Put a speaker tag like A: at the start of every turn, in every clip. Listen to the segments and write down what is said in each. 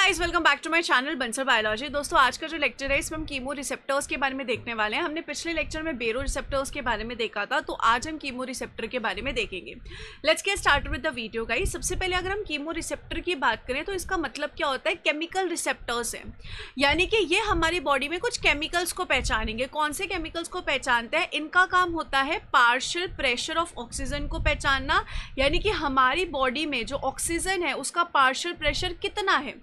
A: Guys, welcome back to my channel Bansal biology. दोस्तों, आज का जो लेक्चर है इसमें हम कीमो रिसेप्टर्स के बारे में देखने वाले हैं। हमने पिछले लेक्चर में बेरो रिसेप्टर्स के बारे में देखा था, तो आज हम कीमो रिसेप्टर के बारे में देखेंगे। Let's get started with the video guys. सबसे पहले अगर हम कीमो रिसेप्टर की बात करें तो इसका मतलब क्या होता है, केमिकल रिसेप्टर्स हैं, यानी कि ये हमारी बॉडी में कुछ केमिकल्स को पहचानेंगे। कौन से केमिकल्स को पहचानते हैं? इनका काम होता है पार्शियल प्रेशर ऑफ ऑक्सीजन को पहचानना, यानी कि हमारी बॉडी में जो ऑक्सीजन है उसका पार्शियल प्रेशर कितना है।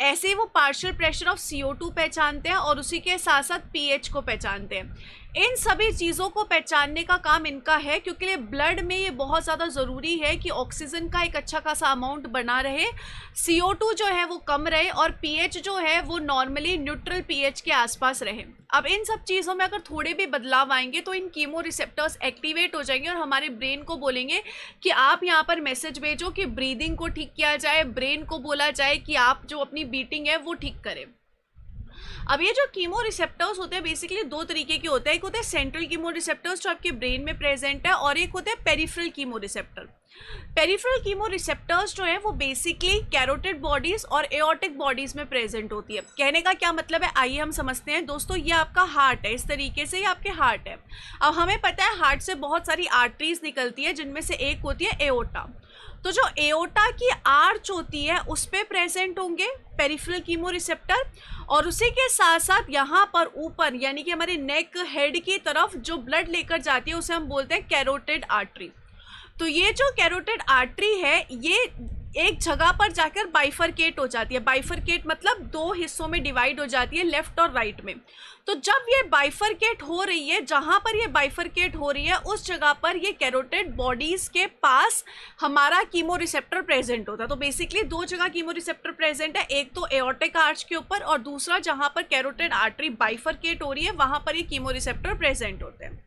A: ऐसे ही वो पार्शियल प्रेशर ऑफ CO2 पहचानते हैं और उसी के साथ साथ pH को पहचानते हैं। इन सभी चीज़ों को पहचानने का काम इनका है, क्योंकि ब्लड में ये बहुत ज़्यादा ज़रूरी है कि ऑक्सीजन का एक अच्छा खासा अमाउंट बना रहे, CO2 जो है वो कम रहे और pH जो है वो नॉर्मली न्यूट्रल pH के आसपास रहे। अब इन सब चीज़ों में अगर थोड़े भी बदलाव आएंगे तो इन कीमो रिसेप्टर्स एक्टिवेट हो जाएंगे और हमारे ब्रेन को बोलेंगे कि आप यहाँ पर मैसेज भेजो कि ब्रीदिंग को ठीक किया जाए, ब्रेन को बोला जाए कि आप जो अपनी बीटिंग है वो ठीक करें। अब ये जो कीमो रिसेप्टर्स होते हैं बेसिकली दो तरीके के होते हैं। एक होते हैं सेंट्रल कीमो रिसेप्टर्स जो आपके ब्रेन में प्रेजेंट है, और एक होते हैं peripheral chemo receptor. Peripheral chemo receptors जो है वो बेसिकली कैरोटिड बॉडीज और एओर्टिक बॉडीज में प्रेजेंट होती है। कहने का क्या मतलब है, आइए हम समझते हैं। दोस्तों, ये आपका हार्ट है, इस तरीके से ये आपके हार्ट है। अब हमें पता है हार्ट से बहुत सारी आर्टरीज निकलती है, जिनमें से एक होती है एओर्टा। तो जो एओर्टा की आर्च होती है उस पे प्रेजेंट होंगे पेरिफेरल कीमो रिसेप्टर, और उसी के साथ साथ यहाँ पर ऊपर यानी कि हमारे नेक हेड की तरफ जो ब्लड लेकर जाती है उसे हम बोलते हैं कैरोटिड आर्टरी। तो ये जो कैरोटिड आर्टरी है ये एक जगह पर जाकर बाइफरकेट हो जाती है। बाइफरकेट मतलब दो हिस्सों में डिवाइड हो जाती है, लेफ्ट और राइट में। तो जब ये बाइफरकेट हो रही है, जहां पर ये बाइफरकेट हो रही है उस जगह पर ये कैरोटिड बॉडीज के पास हमारा कीमो रिसेप्टर प्रेजेंट होता है। तो बेसिकली दो जगह कीमो रिसेप्टर प्रेजेंट है, एक तो एओर्टिक आर्च के ऊपर और दूसरा जहां पर कैरोटिड आर्टरी बाइफरकेट हो रही है वहां पर ये कीमो रिसेप्टर प्रेजेंट होते हैं।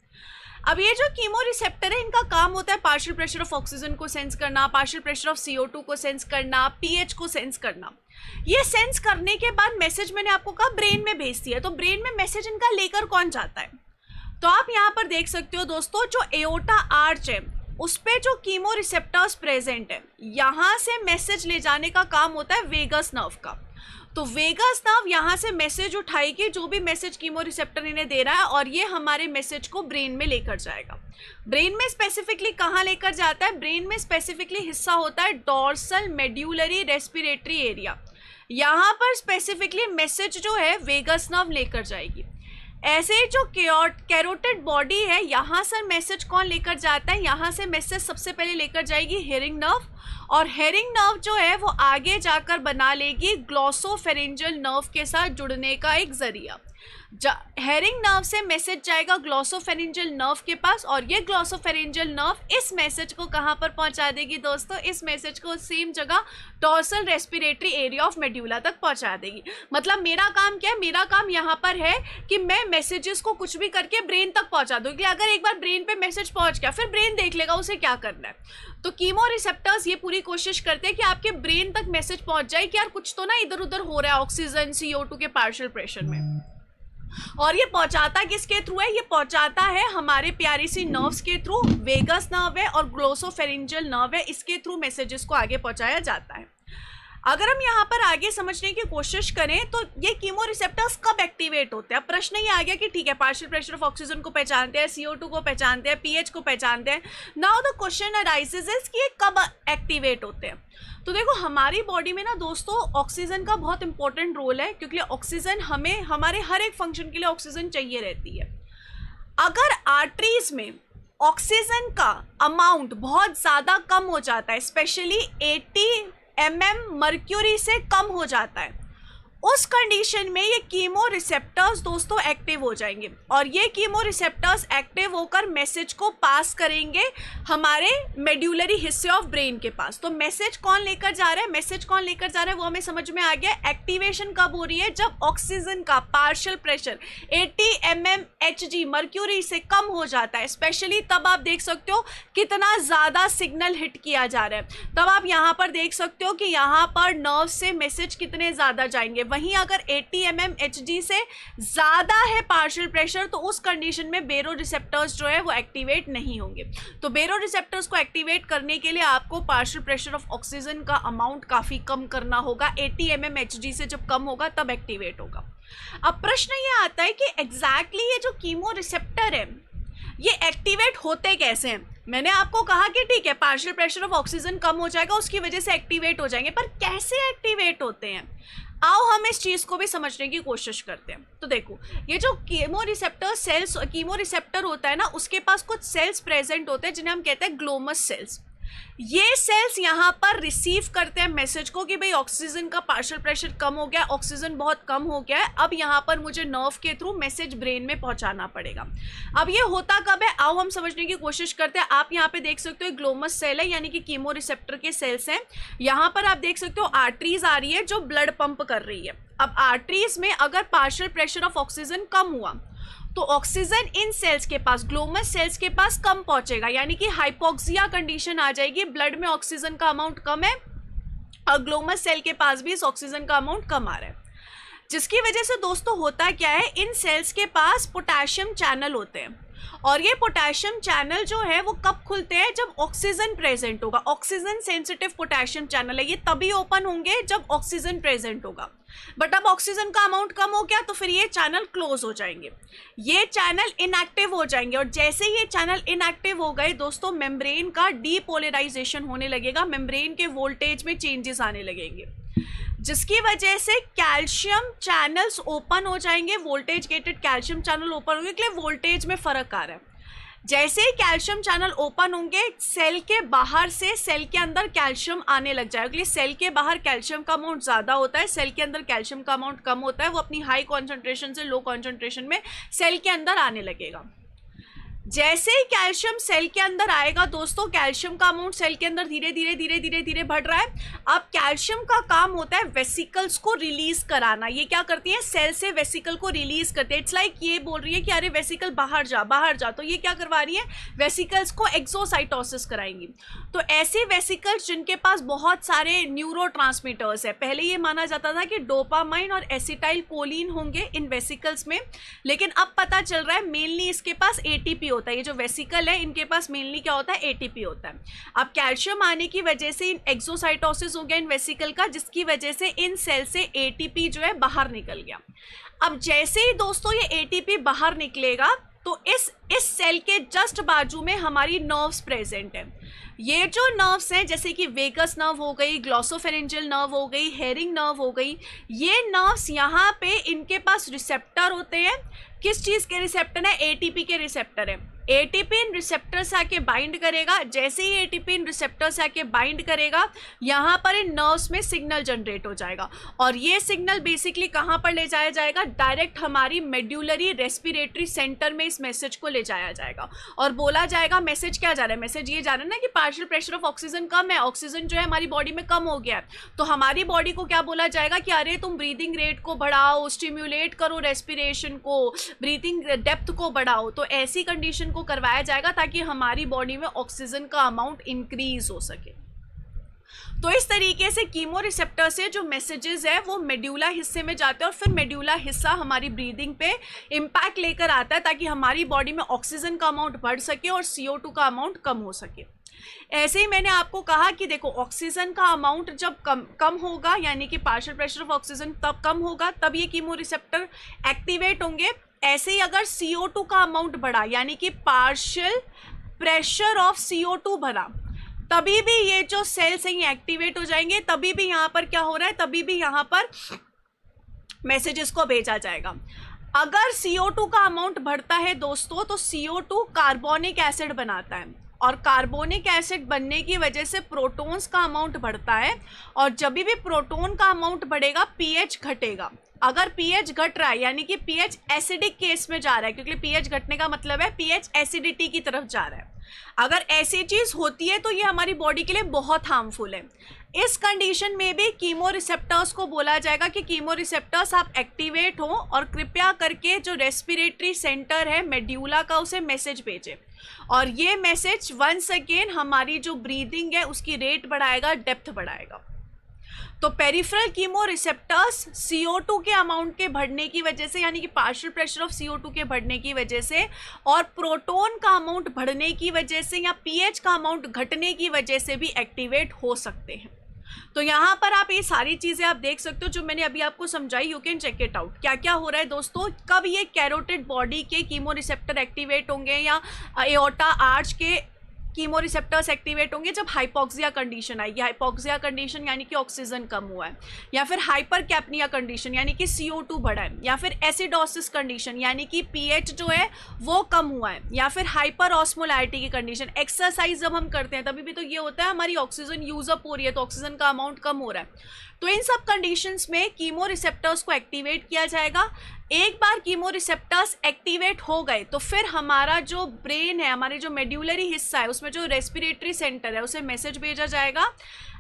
A: अब ये जो कीमो रिसेप्टर है इनका काम होता है पार्शियल प्रेशर ऑफ ऑक्सीजन को सेंस करना, पार्शियल प्रेशर ऑफ CO2 को सेंस करना, pH को सेंस करना। ये सेंस करने के बाद मैसेज मैंने आपको कहा ब्रेन में भेज दिया, तो ब्रेन में मैसेज इनका लेकर कौन जाता है? तो आप यहाँ पर देख सकते हो दोस्तों, जो एओर्टा आर्च है उस पे जो कीमो रिसेप्टर्स प्रेजेंट है, यहाँ से मैसेज ले जाने का काम होता है वेगस नर्व का। तो वेगस नर्व यहाँ से मैसेज उठाएगी, जो भी मैसेज कीमो रिसेप्टर इन्हें दे रहा है, और ये हमारे मैसेज को ब्रेन में लेकर जाएगा। ब्रेन में स्पेसिफिकली कहाँ लेकर जाता है? ब्रेन में स्पेसिफिकली हिस्सा होता है डोर्सल मेड्यूलरी रेस्पिरेटरी एरिया। यहाँ पर स्पेसिफिकली मैसेज जो है वेगस नर्व लेकर जाएगी। ऐसे जो कैरोटिड बॉडी है यहाँ से मैसेज कौन लेकर जाता है? यहाँ से मैसेज सबसे पहले लेकर जाएगी हेरिंग नर्व, और हेरिंग नर्व जो है वो आगे जाकर बना लेगी ग्लॉसोफेरिंजियल नर्व के साथ जुड़ने का एक जरिया। हेरिंग नर्व से मैसेज जाएगा ग्लॉसोफेरिंजियल नर्व के पास, और ये ग्लॉसोफेरिंजियल नर्व इस मैसेज को कहाँ पर पहुँचा देगी दोस्तों? इस मैसेज को सेम जगह dorsal respiratory area of medulla तक पहुँचा देगी। मतलब मेरा काम क्या है? मेरा काम यहाँ पर है कि मैं मैसेजेस को कुछ भी करके ब्रेन तक पहुँचा दूँ, कि अगर एक बार ब्रेन पे मैसेज पहुँच गया फिर ब्रेन देख लेगा उसे क्या करना है। तो कीमो रिसेप्टर्स ये पूरी कोशिश करते हैं कि आपके ब्रेन तक मैसेज पहुँच जाए कि यार कुछ तो ना इधर उधर हो रहा है ऑक्सीजन CO2 के पार्शियल प्रेशर में। और ये पहुंचाता किसके थ्रू है? ये पहुंचाता है हमारे प्यारी सी नर्व्स के थ्रू। वेगस नर्व है और ग्लोसोफेरिंजियल नर्व है, इसके थ्रू मैसेजेस को आगे पहुंचाया जाता है। अगर हम यहाँ पर आगे समझने की कोशिश करें तो ये कीमो रिसेप्टर्स कब एक्टिवेट होते हैं? अब प्रश्न ये आ गया कि ठीक है, पार्शियल प्रेशर ऑफ ऑक्सीजन को पहचानते हैं, CO2 को पहचानते हैं, pH को पहचानते हैं। Now the question arises is कि ये कब एक्टिवेट होते हैं? तो देखो, हमारी बॉडी में ना दोस्तों ऑक्सीजन का बहुत इंपॉर्टेंट रोल है, क्योंकि ऑक्सीजन हमें हमारे हर एक फंक्शन के लिए ऑक्सीजन चाहिए रहती है। अगर आर्टरीज में ऑक्सीजन का अमाउंट बहुत ज़्यादा कम हो जाता है, स्पेशली 80 mm मर्क्यूरी से कम हो जाता है, उस कंडीशन में ये कीमो रिसेप्टर्स दोस्तों एक्टिव हो जाएंगे, और ये कीमो रिसेप्टर्स एक्टिव होकर मैसेज को पास करेंगे हमारे मेड्यूलरी हिस्से ऑफ ब्रेन के पास। तो मैसेज कौन लेकर जा रहा है? मैसेज कौन लेकर जा रहा है वो हमें समझ में आ गया। एक्टिवेशन कब हो रही है? जब ऑक्सीजन का partial pressure 80 mm Hg mercury से कम हो जाता है, स्पेशली तब आप देख सकते हो कितना ज़्यादा सिग्नल हिट किया जा रहा है। तब आप यहाँ पर देख सकते हो कि यहाँ पर नर्व से मैसेज कितने ज़्यादा जाएंगे, वहीं अगर 80 mmHg से ज़्यादा है पार्शियल प्रेशर तो उस कंडीशन में बेरो रिसेप्टर्स जो है वो एक्टिवेट नहीं होंगे। तो बेरो रिसेप्टर्स को एक्टिवेट करने के लिए आपको पार्शियल प्रेशर ऑफ ऑक्सीजन का अमाउंट काफ़ी कम करना होगा। 80 mmHg से जब कम होगा तब एक्टिवेट होगा। अब प्रश्न ये आता है कि एग्जैक्टली ये जो कीमो रिसेप्टर है ये एक्टिवेट होते कैसे हैं। मैंने आपको कहा कि ठीक है पार्शियल प्रेशर ऑफ ऑक्सीजन कम हो जाएगा उसकी वजह से एक्टिवेट हो जाएंगे, पर कैसे एक्टिवेट होते हैं आओ हम इस चीज को भी समझने की कोशिश करते हैं। तो देखो ये जो chemo receptor cells chemo receptor होता है ना उसके पास कुछ सेल्स प्रेजेंट होते हैं जिन्हें हम कहते हैं ग्लोमस सेल्स। ये सेल्स यहाँ पर रिसीव करते हैं मैसेज को कि भाई ऑक्सीजन का पार्शियल प्रेशर कम हो गया, ऑक्सीजन बहुत कम हो गया है, अब यहाँ पर मुझे नर्व के थ्रू मैसेज ब्रेन में पहुंचाना पड़ेगा। अब ये होता कब है आओ हम समझने की कोशिश करते हैं। आप यहाँ पे देख सकते हो ग्लोमस सेल है यानी कि कीमो रिसेप्टर के सेल्स हैं। यहाँ पर आप देख सकते हो आर्टरीज आ रही है जो ब्लड पंप कर रही है। अब आर्टरीज में अगर पार्शियल प्रेशर ऑफ ऑक्सीजन कम हुआ तो ऑक्सीजन इन सेल्स के पास ग्लोमस सेल्स के पास कम पहुंचेगा यानी कि हाइपोक्सिया कंडीशन आ जाएगी। ब्लड में ऑक्सीजन का अमाउंट कम है और ग्लोमस सेल के पास भी इस ऑक्सीजन का अमाउंट कम आ रहा है, जिसकी वजह से दोस्तों होता क्या है इन सेल्स के पास पोटेशियम चैनल होते हैं और ये पोटेशियम चैनल जो है वो कब खुलते हैं जब ऑक्सीजन प्रेजेंट होगा। ऑक्सीजन सेंसिटिव पोटेशियम चैनल है, ये तभी ओपन होंगे जब ऑक्सीजन प्रेजेंट होगा। बट अब ऑक्सीजन का अमाउंट कम हो गया तो फिर ये चैनल क्लोज हो जाएंगे, ये चैनल इनएक्टिव हो जाएंगे और जैसे ये चैनल इनएक्टिव हो गए दोस्तों मेम्ब्रेन का डीपोलराइजेशन होने लगेगा, मेम्ब्रेन के वोल्टेज में चेंजेस आने लगेंगे जिसकी वजह से कैल्शियम चैनल्स ओपन हो जाएंगे। Voltage gated calcium channel open होंगे इसलिए वोल्टेज में फर्क आ रहा है। जैसे ही कैल्शियम चैनल ओपन होंगे सेल के बाहर से सेल के अंदर कैल्शियम आने लग जाएगा। इसलिए सेल के बाहर कैल्शियम का अमाउंट ज़्यादा होता है, सेल के अंदर कैल्शियम का अमाउंट कम होता है। वो अपनी हाई कॉन्सेंट्रेशन से लो कॉन्सेंट्रेशन में सेल के अंदर आने लगेगा। जैसे ही कैल्शियम सेल के अंदर आएगा दोस्तों कैल्शियम का अमाउंट सेल के अंदर धीरे धीरे धीरे धीरे धीरे बढ़ रहा है। अब कैल्शियम का काम होता है वेसिकल्स को रिलीज कराना। ये क्या करती है सेल से वेसिकल को रिलीज करते हैं। इट्स लाइक ये बोल रही है कि अरे वेसिकल बाहर जा बाहर जा, तो ये क्या करवा रही है वेसिकल्स को एक्सोसाइटोसिस कराएंगी। तो ऐसे वेसिकल्स जिनके पास बहुत सारे न्यूरोट्रांसमीटर्स है, पहले ये माना जाता था कि डोपामाइन और एसिटाइल कोलिन होंगे इन वेसिकल्स में, लेकिन अब पता चल रहा है मेनली इसके पास एटीपी होता है। ये जो वेसिकल है इनके पास मेनली क्या होता है एटीपी होता है। अब कैल्शियम आने की वजह से इन एक्सोसाइटोसिस हो गया इन वेसिकल का, जिसकी वजह से इन सेल से एटीपी जो है बाहर निकल गया। अब जैसे ही दोस्तों ये एटीपी बाहर निकलेगा तो इस सेल के जस्ट बाजू में हमारी नर्व्स प्रेजेंट है। ये जो नर्व्स हैं जैसे कि वेगस नर्व हो गई, ग्लॉसोफेरेंजियल नर्व हो गई, हेरिंग नर्व हो गई, ये नर्व्स यहाँ पे इनके पास रिसेप्टर होते हैं। किस चीज़ के रिसेप्टर है एटीपी के रिसेप्टर है। एटीपी इन रिसेप्टर से आके बाइंड करेगा, जैसे ही एटीपी इन रिसेप्टर से आके बाइंड करेगा यहाँ पर इन नर्व्स में सिग्नल जनरेट हो जाएगा और ये सिग्नल बेसिकली कहाँ पर ले जाया जाएगा डायरेक्ट हमारी मेड्यूलरी रेस्पिरेटरी सेंटर में इस मैसेज को ले जाया जाएगा और बोला जाएगा मैसेज क्या जा रहा है, मैसेज ये जा रहा है ना कि पार्शियल प्रेशर ऑफ ऑक्सीजन कम है, ऑक्सीजन जो है हमारी बॉडी में कम हो गया है। तो हमारी बॉडी को क्या बोला जाएगा कि अरे तुम ब्रीदिंग रेट को बढ़ाओ, स्टिम्युलेट करो रेस्पिरेशन को, ब्रीदिंग डेप्थ को बढ़ाओ। तो ऐसी कंडीशन को करवाया जाएगा ताकि हमारी बॉडी में ऑक्सीजन का अमाउंट इंक्रीज हो सके। तो इस तरीके से कीमो रिसेप्टर से जो मैसेजेस है वो मेड्यूला हिस्से में जाते हैं और फिर मेड्यूला हिस्सा हमारी ब्रीदिंग पे इम्पैक्ट लेकर आता है ताकि हमारी बॉडी में ऑक्सीजन का अमाउंट बढ़ सके और CO2 का अमाउंट कम हो सके। ऐसे ही मैंने आपको कहा कि देखो ऑक्सीजन का अमाउंट जब कम होगा यानी कि पार्शियल प्रेशर ऑफ ऑक्सीजन तब कम होगा तब ये कीमो रिसेप्टर एक्टिवेट होंगे। ऐसे ही अगर CO2 का अमाउंट बढ़ा यानी कि पार्शियल प्रेशर ऑफ CO2 बढ़ा तभी भी ये जो सेल्स हैं एक्टिवेट हो जाएंगे, तभी भी यहाँ पर क्या हो रहा है तभी भी यहाँ पर मैसेजेस को भेजा जाएगा। अगर CO2 का अमाउंट बढ़ता है दोस्तों तो CO2 कार्बोनिक एसिड बनाता है और कार्बोनिक एसिड बनने की वजह से प्रोटॉन्स का अमाउंट बढ़ता है और जब भी प्रोटॉन का अमाउंट बढ़ेगा पीएच घटेगा। अगर पीएच घट रहा है यानी कि पीएच एसिडिक केस में जा रहा है, क्योंकि पीएच घटने का मतलब है पीएच एसिडिटी की तरफ जा रहा है। अगर ऐसी चीज होती है तो ये हमारी बॉडी के लिए बहुत हार्मफुल है। इस कंडीशन में भी कीमो रिसेप्टर्स को बोला जाएगा कि कीमो रिसेप्टर्स आप एक्टिवेट हो और कृपया करके जो रेस्पिरेटरी सेंटर है मेड्यूला का उसे मैसेज भेजें और ये मैसेज वंस अगेन हमारी जो ब्रीदिंग है उसकी रेट बढ़ाएगा, डेप्थ बढ़ाएगा। तो पेरिफेरल कीमो रिसेप्टर्स CO2 के अमाउंट के बढ़ने की वजह से, यानी कि पार्शियल प्रेशर ऑफ CO2 के बढ़ने की वजह से और प्रोटॉन का अमाउंट बढ़ने की वजह से या पीएच का अमाउंट घटने की वजह से भी एक्टिवेट हो सकते हैं। तो यहाँ पर आप ये सारी चीजें आप देख सकते हो जो मैंने अभी आपको समझाई, you can check it out. क्या क्या हो रहा है दोस्तों, कब ये कैरोटिड बॉडी के कीमो रिसेप्टर एक्टिवेट होंगे या एओर्टा आर्च के कीमो रिसेप्टर्स एक्टिवेट होंगे जब हाइपोक्सिया कंडीशन आएगी। हाइपोक्सिया कंडीशन यानी कि ऑक्सीजन कम हुआ है, या फिर हाइपर कैप्निया कंडीशन यानी कि CO2 बढ़ा है, या फिर एसिडोसिस कंडीशन यानी कि पीएच जो है वो कम हुआ है, या फिर हाइपर ऑस्मोलैरिटी की कंडीशन। एक्सरसाइज जब हम करते हैं तभी भी तो ये होता है, हमारी ऑक्सीजन यूज अप हो रही है तो ऑक्सीजन का अमाउंट कम हो रहा है। तो इन सब कंडीशंस में कीमो रिसेप्टर्स को एक्टिवेट किया जाएगा। एक बार कीमो रिसेप्टर्स एक्टिवेट हो गए तो फिर हमारा जो ब्रेन है, हमारे जो मेड्यूलरी हिस्सा है, उसमें जो रेस्पिरेटरी सेंटर है उसे मैसेज भेजा जाएगा।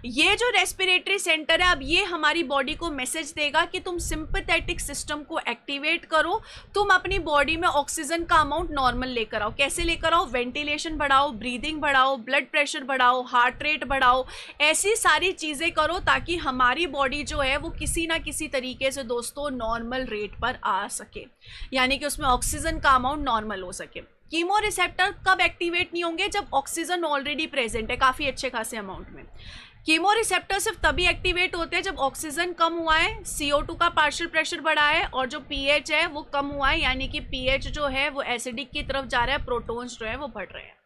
A: ये जो रेस्पिरेटरी सेंटर है अब ये हमारी बॉडी को मैसेज देगा कि तुम सिंपैथेटिक सिस्टम को एक्टिवेट करो, तुम अपनी बॉडी में ऑक्सीजन का अमाउंट नॉर्मल लेकर आओ। कैसे लेकर आओ, वेंटिलेशन बढ़ाओ, ब्रीदिंग बढ़ाओ, ब्लड प्रेशर बढ़ाओ, हार्ट रेट बढ़ाओ, ऐसी सारी चीज़ें करो ताकि हमारी बॉडी जो है वो किसी ना किसी तरीके से दोस्तों नॉर्मल रेट पर आ सके, यानी कि उसमें ऑक्सीजन का अमाउंट नॉर्मल हो सके। कीमो रिसेप्टर कब एक्टिवेट नहीं होंगे, जब ऑक्सीजन ऑलरेडी प्रेजेंट है काफ़ी अच्छे खासे अमाउंट में। कीमो रिसेप्टर सिर्फ तभी एक्टिवेट होते हैं जब ऑक्सीजन कम हुआ है, CO2 का पार्शियल प्रेशर बढ़ा है और जो पीएच है वो कम हुआ है, यानी कि पीएच जो है वो एसिडिक की तरफ जा रहा है, प्रोटॉन्स जो है वो बढ़ रहे हैं।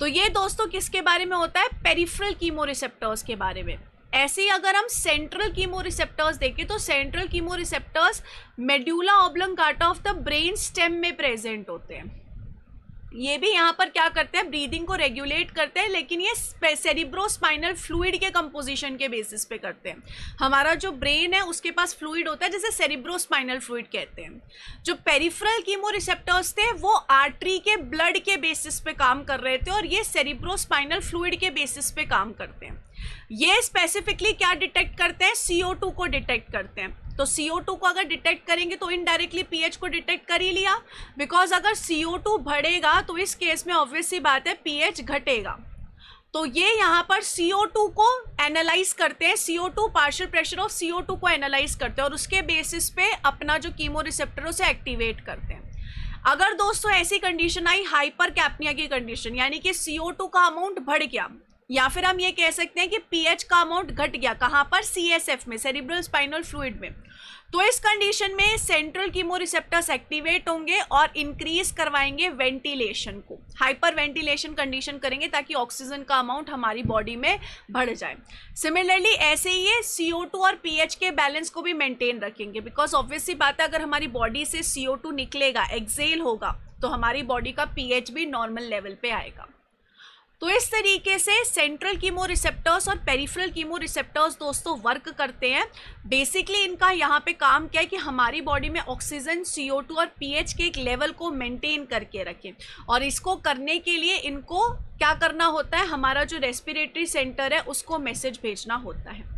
A: तो ये दोस्तों किसके बारे में होता है, पेरिफेरल कीमो रिसेप्टर्स के बारे में। ऐसे ही अगर हम सेंट्रल कीमो रिसेप्टर्स देखें तो central chemo receptors medulla oblongata of the brain stem में प्रेजेंट होते हैं। ये भी यहाँ पर क्या करते हैं, ब्रीदिंग को रेगुलेट करते हैं, लेकिन ये सेरिब्रोस्पाइनल फ्लूइड के कंपोजिशन के बेसिस पे करते हैं। हमारा जो ब्रेन है उसके पास फ्लूइड होता है जिसे सेरिब्रोस्पाइनल फ्लूइड कहते हैं। जो पेरिफेरल कीमो रिसेप्टर्स थे वो आर्टरी के ब्लड के बेसिस पे काम कर रहे थे और ये सेरिब्रोस्पाइनल फ्लूइड के बेसिस पे काम करते हैं। ये स्पेसिफिकली क्या डिटेक्ट करते हैं, CO2 को डिटेक्ट करते हैं। तो CO2 को अगर डिटेक्ट करेंगे तो इनडायरेक्टली पीएच को डिटेक्ट कर ही लिया, बिकॉज अगर CO2 बढ़ेगा तो इस केस में ऑब्वियस सी बात है पीएच घटेगा। तो ये यहाँ पर CO2 को एनालाइज करते हैं, CO2 partial pressure of CO2 को एनालाइज करते हैं और उसके बेसिस पे अपना जो कीमो रिसेप्टर उसे एक्टिवेट करते हैं। अगर दोस्तों ऐसी कंडीशन आई हाइपर कैप्निया की कंडीशन, यानी कि CO2 का अमाउंट बढ़ गया, या फिर हम ये कह सकते हैं कि पीएच का अमाउंट घट गया, कहाँ पर, CSF में, सेरिब्रल स्पाइनल फ्लूइड में, तो इस कंडीशन में सेंट्रल कीमो रिसेप्टर्स एक्टिवेट होंगे और इंक्रीज करवाएंगे वेंटिलेशन को, हाइपर वेंटिलेशन कंडीशन करेंगे ताकि ऑक्सीजन का अमाउंट हमारी बॉडी में बढ़ जाए। सिमिलरली ऐसे ही ये CO2 और पीएच के बैलेंस को भी मेंटेन रखेंगे, बिकॉज ऑब्वियसली बात है अगर हमारी बॉडी से CO2 निकलेगा, एक्सेल होगा, तो हमारी बॉडी का पीएच भी नॉर्मल लेवल पे आएगा। तो इस तरीके से सेंट्रल कीमो रिसेप्टर्स और पेरिफेरल कीमो रिसेप्टर्स दोस्तों वर्क करते हैं। बेसिकली इनका यहाँ पे काम क्या है कि हमारी बॉडी में ऑक्सीजन, CO2 और पीएच के एक लेवल को मेंटेन करके रखें, और इसको करने के लिए इनको क्या करना होता है, हमारा जो रेस्पिरेटरी सेंटर है उसको मैसेज भेजना होता है।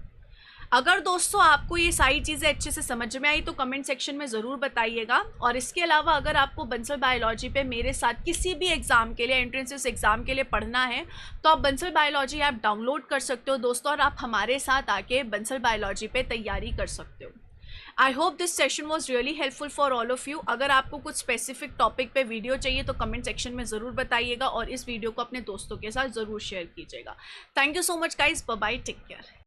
A: अगर दोस्तों आपको ये सारी चीज़ें अच्छे से समझ में आई तो कमेंट सेक्शन में ज़रूर बताइएगा। और इसके अलावा अगर आपको बंसल बायोलॉजी पे मेरे साथ किसी भी एग्ज़ाम के लिए, एंट्रेंस एग्ज़ाम के लिए पढ़ना है तो आप बंसल बायोलॉजी ऐप डाउनलोड कर सकते हो दोस्तों, और आप हमारे साथ आके बंसल बायोलॉजी पे तैयारी कर सकते हो। I hope this session was really helpful for all of you. अगर आपको कुछ स्पेसिफिक टॉपिक पे वीडियो चाहिए तो कमेंट सेक्शन में ज़रूर बताइएगा और इस वीडियो को अपने दोस्तों के साथ ज़रूर शेयर कीजिएगा। Thank you so much guys, bye bye, take care.